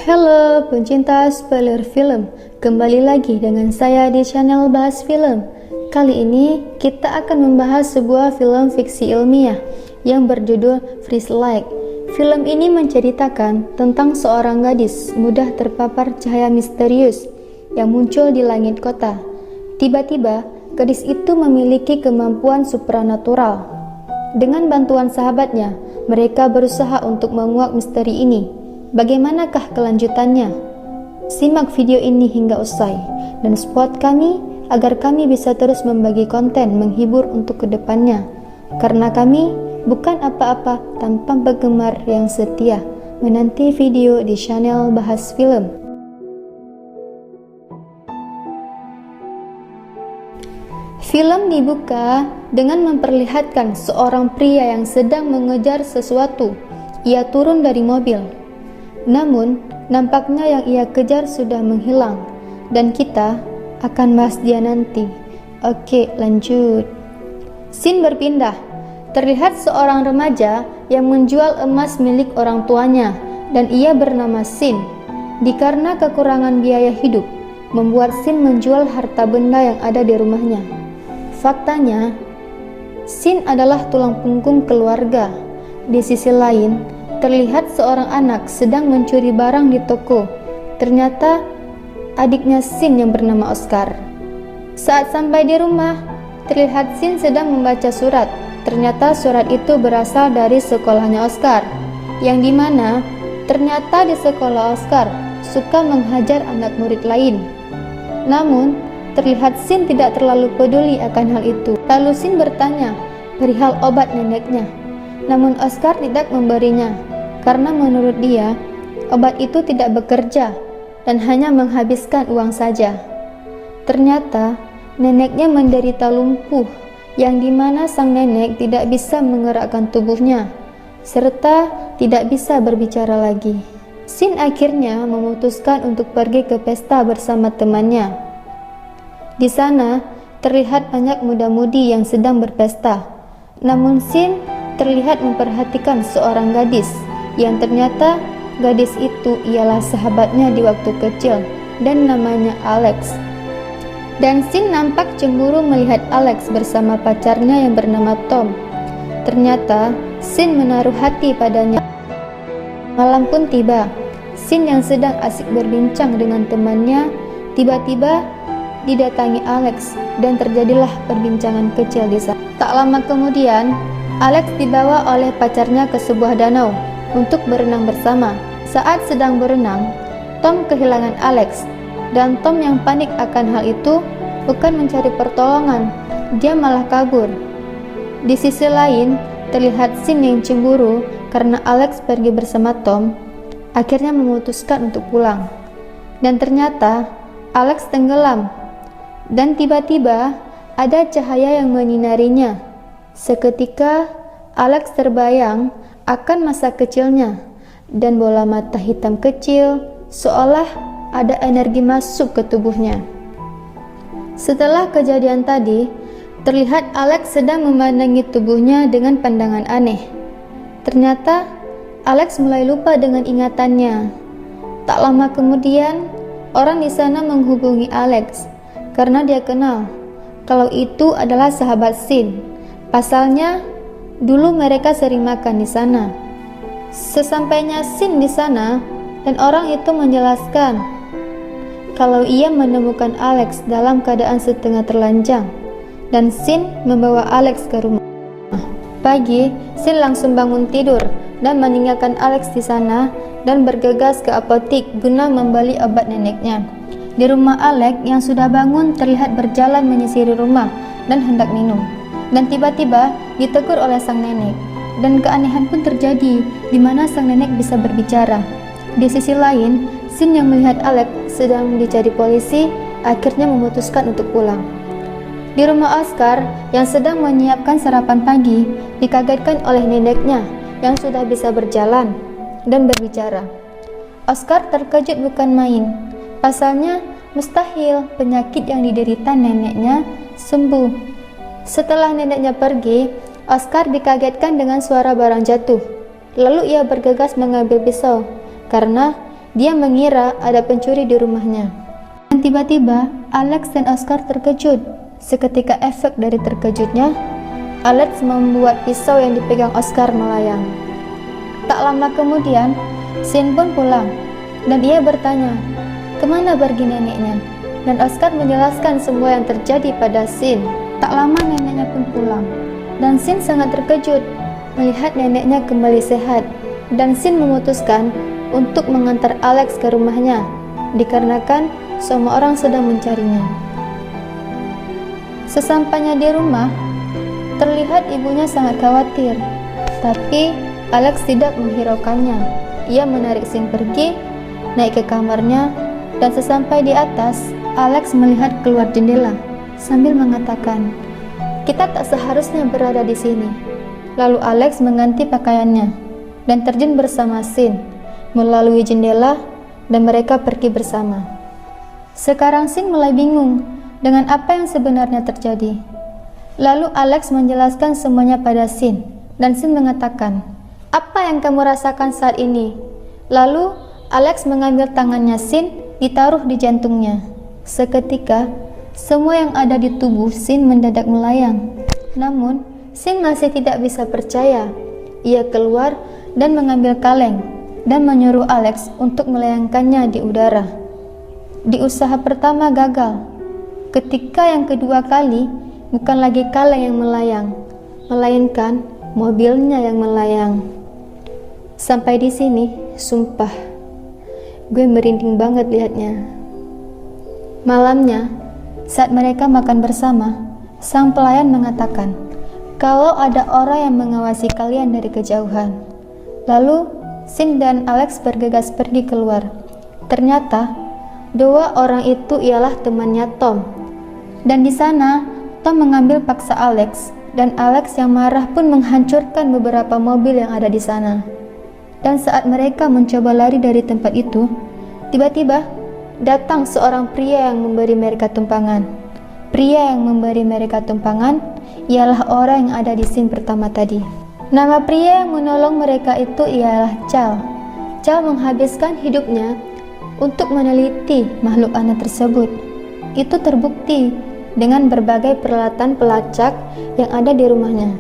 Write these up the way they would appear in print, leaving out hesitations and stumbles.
Halo pencinta spoiler film, kembali lagi dengan saya di channel Bahas Film. Kali ini kita akan membahas sebuah film fiksi ilmiah yang berjudul Freeze Like. Film ini menceritakan tentang seorang gadis mudah terpapar cahaya misterius yang muncul di langit kota. Tiba-tiba, gadis itu memiliki kemampuan supranatural. Dengan bantuan sahabatnya, mereka berusaha untuk menguak misteri ini. Bagaimanakah kelanjutannya? Simak video ini hingga usai dan support kami agar kami bisa terus membagi konten menghibur untuk kedepannya. Karena kami bukan apa-apa tanpa penggemar yang setia. Menanti video di channel Bahas Film. Film dibuka dengan memperlihatkan seorang pria yang sedang mengejar sesuatu. Ia turun dari mobil. Namun, nampaknya yang ia kejar sudah menghilang, dan kita akan bahas dia nanti. Oke, lanjut. Scene berpindah. Terlihat seorang remaja yang menjual emas milik orang tuanya, dan ia bernama Shin. Dikarenakan kekurangan biaya hidup, membuat Shin menjual harta benda yang ada di rumahnya. Faktanya, Shin adalah tulang punggung keluarga. Di sisi lain, terlihat seorang anak sedang mencuri barang di toko. Ternyata adiknya Shin yang bernama Oscar. Saat sampai di rumah, terlihat Shin sedang membaca surat. Ternyata surat itu berasal dari sekolahnya Oscar, yang dimana ternyata di sekolah Oscar suka menghajar anak murid lain. Namun, terlihat Shin tidak terlalu peduli akan hal itu. Lalu Shin bertanya perihal obat neneknya. Namun Oscar tidak memberinya, karena menurut dia, obat itu tidak bekerja dan hanya menghabiskan uang saja. Ternyata, neneknya menderita lumpuh, yang dimana sang nenek tidak bisa menggerakkan tubuhnya, serta tidak bisa berbicara lagi. Shin akhirnya memutuskan untuk pergi ke pesta bersama temannya. Di sana, terlihat banyak muda-mudi yang sedang berpesta. Namun Shin terlihat memperhatikan seorang gadis, yang ternyata gadis itu ialah sahabatnya di waktu kecil dan namanya Alex. Dan Shin nampak cemburu melihat Alex bersama pacarnya yang bernama Tom. Ternyata Shin menaruh hati padanya. Malam pun tiba. Shin yang sedang asik berbincang dengan temannya tiba-tiba didatangi Alex dan terjadilah perbincangan kecil di sana. Tak lama kemudian, Alex dibawa oleh pacarnya ke sebuah danau untuk berenang bersama. Saat sedang berenang, Tom kehilangan Alex, dan Tom yang panik akan hal itu bukan mencari pertolongan, dia malah kabur. Di sisi lain, terlihat Shin yang cemburu karena Alex pergi bersama Tom, akhirnya memutuskan untuk pulang. Dan ternyata Alex tenggelam, dan tiba-tiba ada cahaya yang menyinarinya. Seketika Alex terbayang akan masa kecilnya dan bola mata hitam kecil seolah ada energi masuk ke tubuhnya. Setelah kejadian tadi, terlihat Alex sedang memandangi tubuhnya dengan pandangan aneh. Ternyata Alex mulai lupa dengan ingatannya. Tak lama kemudian, orang di sana menghubungi Alex karena dia kenal kalau itu adalah sahabat Shin. Pasalnya, dulu mereka sering makan di sana. Sesampainya Shin di sana, dan orang itu menjelaskan kalau ia menemukan Alex dalam keadaan setengah terlanjang, dan Shin membawa Alex ke rumah. Pagi, Shin langsung bangun tidur dan meninggalkan Alex di sana dan bergegas ke apotik guna membeli obat neneknya. Di rumah Alex yang sudah bangun terlihat berjalan menyisiri rumah dan hendak minum. Dan tiba-tiba ditegur oleh sang nenek. Dan keanehan pun terjadi, di mana sang nenek bisa berbicara. Di sisi lain, Shin yang melihat Alex sedang dicari polisi, akhirnya memutuskan untuk pulang. Di rumah Oscar yang sedang menyiapkan sarapan pagi, dikagetkan oleh neneknya yang sudah bisa berjalan dan berbicara. Oscar terkejut bukan main. Pasalnya, mustahil penyakit yang diderita neneknya sembuh. Setelah neneknya pergi, Oscar dikagetkan dengan suara barang jatuh. Lalu ia bergegas mengambil pisau, karena Dia mengira ada pencuri di rumahnya. Dan tiba-tiba, Alex dan Oscar terkejut. Seketika efek dari terkejutnya, Alex membuat pisau yang dipegang Oscar melayang. Tak lama kemudian, Sin pun pulang, dan ia bertanya, kemana pergi neneknya? Dan Oscar menjelaskan semua yang terjadi pada Sin. Tak lama neneknya pun pulang, dan Sin sangat terkejut melihat neneknya kembali sehat. Dan Sin memutuskan untuk mengantar Alex ke rumahnya, dikarenakan semua orang sedang mencarinya. Sesampainya di rumah, terlihat ibunya sangat khawatir, tapi Alex tidak menghiraukannya. Ia menarik Sin pergi, naik ke kamarnya, dan sesampai di atas, Alex melihat keluar jendela sambil mengatakan, "Kita tak seharusnya berada di sini." Lalu Alex mengganti pakaiannya dan terjun bersama Sin melalui jendela, dan mereka pergi bersama. Sekarang Sin mulai bingung dengan apa yang sebenarnya terjadi. Lalu Alex menjelaskan semuanya pada Sin, dan Sin mengatakan, "Apa yang kamu rasakan saat ini?" Lalu Alex mengambil tangannya Sin, ditaruh di jantungnya. Seketika, semua yang ada di tubuh Sin mendadak melayang. Namun, Sin masih tidak bisa percaya. Ia keluar dan mengambil kaleng dan menyuruh Alex untuk melayangkannya di udara. Di usaha pertama gagal. Ketika yang kedua kali, bukan lagi kaleng yang melayang, melainkan mobilnya yang melayang. Sampai di sini, sumpah, gue merinding banget lihatnya. Malamnya, saat mereka makan bersama, sang pelayan mengatakan, kalau ada orang yang mengawasi kalian dari kejauhan. Lalu, Sin dan Alex bergegas pergi keluar. Ternyata, dua orang itu ialah temannya Tom. Dan di sana, Tom mengambil paksa Alex, dan Alex yang marah pun menghancurkan beberapa mobil yang ada di sana. Dan saat mereka mencoba lari dari tempat itu, tiba-tiba datang seorang pria yang memberi mereka tumpangan. Pria yang memberi mereka tumpangan ialah orang yang ada di scene pertama tadi. Nama pria yang menolong mereka itu ialah Chal. Chal menghabiskan hidupnya untuk meneliti makhluk aneh tersebut. Itu terbukti dengan berbagai peralatan pelacak yang ada di rumahnya.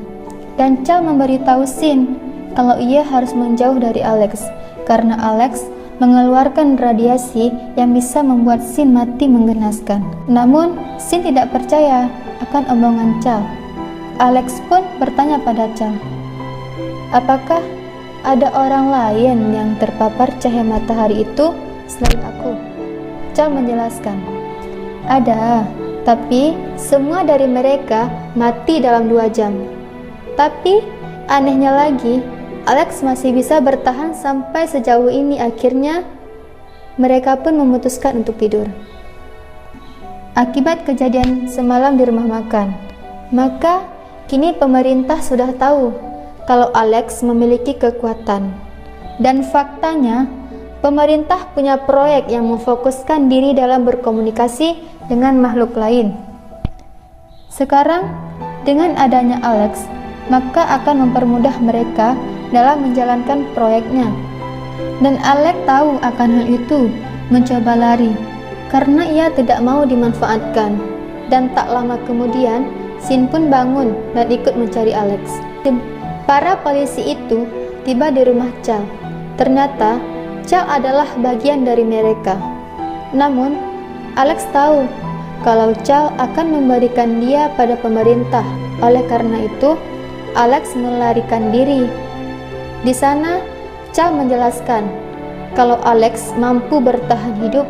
Dan Chal memberitahu Sin kalau ia harus menjauh dari Alex, karena Alex mengeluarkan radiasi yang bisa membuat Sin mati menggenaskan. Namun, Sin tidak percaya akan omongan Chal. Alex pun bertanya pada Chal, apakah ada orang lain yang terpapar cahaya matahari itu selain aku? Chal menjelaskan, ada, tapi semua dari mereka mati dalam 2 jam. Tapi anehnya lagi, Alex masih bisa bertahan sampai sejauh ini. Akhirnya mereka pun memutuskan untuk tidur. Akibat kejadian semalam di rumah makan, maka kini pemerintah sudah tahu kalau Alex memiliki kekuatan. Dan faktanya, pemerintah punya proyek yang memfokuskan diri dalam berkomunikasi dengan makhluk lain. Sekarang, dengan adanya Alex, maka akan mempermudah mereka dalam menjalankan proyeknya. Dan Alex tahu akan hal itu, mencoba lari, karena ia tidak mau dimanfaatkan. Dan tak lama kemudian, Sin pun bangun dan ikut mencari Alex. Para polisi itu tiba di rumah Chal. Ternyata, Chal adalah bagian dari mereka. Namun, Alex tahu kalau Chal akan memberikan dia pada pemerintah. Oleh karena itu, Alex melarikan diri. Di sana, Chal menjelaskan kalau Alex mampu bertahan hidup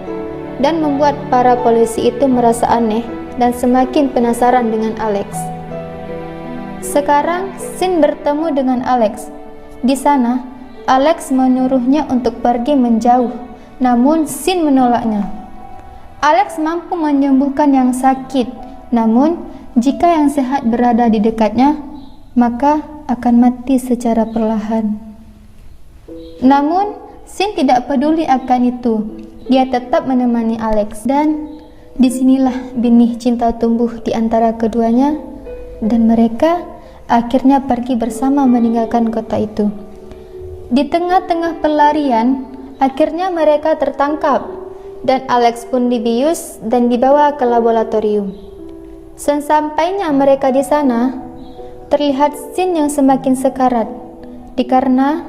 dan membuat para polisi itu merasa aneh dan semakin penasaran dengan Alex. Sekarang, Sin bertemu dengan Alex. Di sana, Alex menyuruhnya untuk pergi menjauh, namun Sin menolaknya. Alex mampu menyembuhkan yang sakit, namun jika yang sehat berada di dekatnya, maka akan mati secara perlahan. Namun, Sin tidak peduli akan itu. Dia tetap menemani Alex, dan disinilah benih cinta tumbuh di antara keduanya, dan mereka akhirnya pergi bersama meninggalkan kota itu. Di tengah-tengah pelarian, Akhirnya mereka tertangkap dan Alex pun dibius dan dibawa ke laboratorium. Sesampainya mereka di sana, terlihat Shin yang semakin sekarat dikarena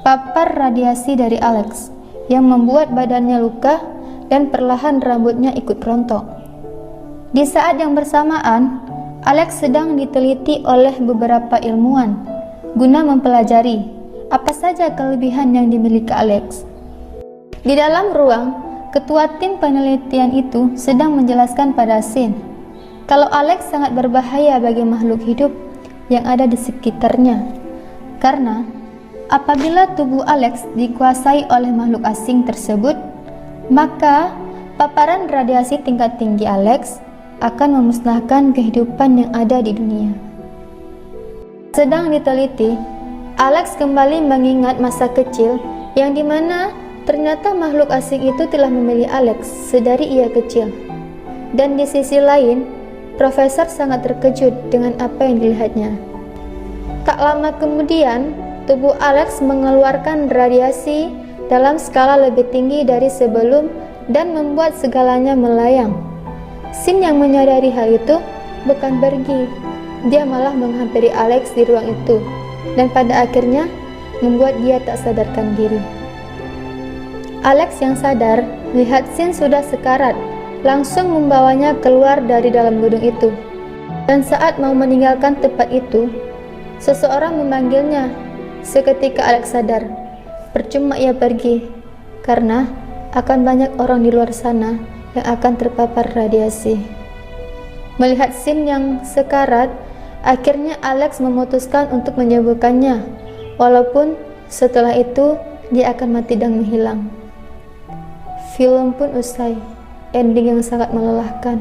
papar radiasi dari Alex yang membuat badannya luka dan perlahan rambutnya ikut rontok. Di saat yang bersamaan, Alex sedang diteliti oleh beberapa ilmuwan guna mempelajari apa saja kelebihan yang dimiliki Alex. Di dalam ruang, ketua tim penelitian itu sedang menjelaskan pada Shin kalau Alex sangat berbahaya bagi makhluk hidup yang ada di sekitarnya, karena apabila tubuh Alex dikuasai oleh makhluk asing tersebut, maka paparan radiasi tingkat tinggi Alex akan memusnahkan kehidupan yang ada di dunia. Sedang diteliti, Alex kembali mengingat masa kecil yang dimana ternyata makhluk asing itu telah memilih Alex sedari ia kecil. Dan di sisi lain, Profesor sangat terkejut dengan apa yang dilihatnya. Tak lama kemudian, tubuh Alex mengeluarkan radiasi dalam skala lebih tinggi dari sebelum dan membuat segalanya melayang. Shin yang menyadari hal itu bukan pergi, dia malah menghampiri Alex di ruang itu dan pada akhirnya membuat dia tak sadarkan diri. Alex yang sadar melihat Shin sudah sekarat, langsung membawanya keluar dari dalam gedung itu. Dan saat mau meninggalkan tempat itu, seseorang memanggilnya. Seketika Alex sadar, percuma ia pergi, karena akan banyak orang di luar sana yang akan terpapar radiasi. Melihat Shin yang sekarat, akhirnya Alex memutuskan untuk menyembuhkannya, walaupun setelah itu dia akan mati dan menghilang. Film pun usai, ending yang sangat melelahkan.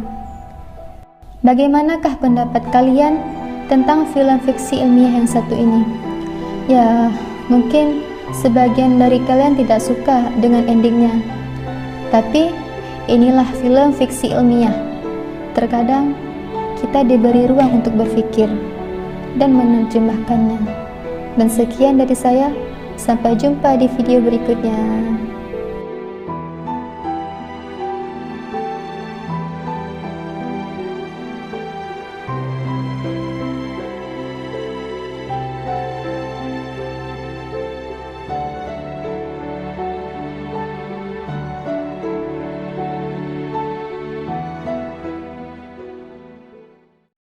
Bagaimanakah pendapat kalian tentang film fiksi ilmiah yang satu ini? Ya, mungkin sebagian dari kalian tidak suka dengan endingnya. Tapi inilah film fiksi ilmiah. Terkadang kita diberi ruang untuk berpikir dan menerjemahkannya. Dan sekian dari saya, sampai jumpa di video berikutnya.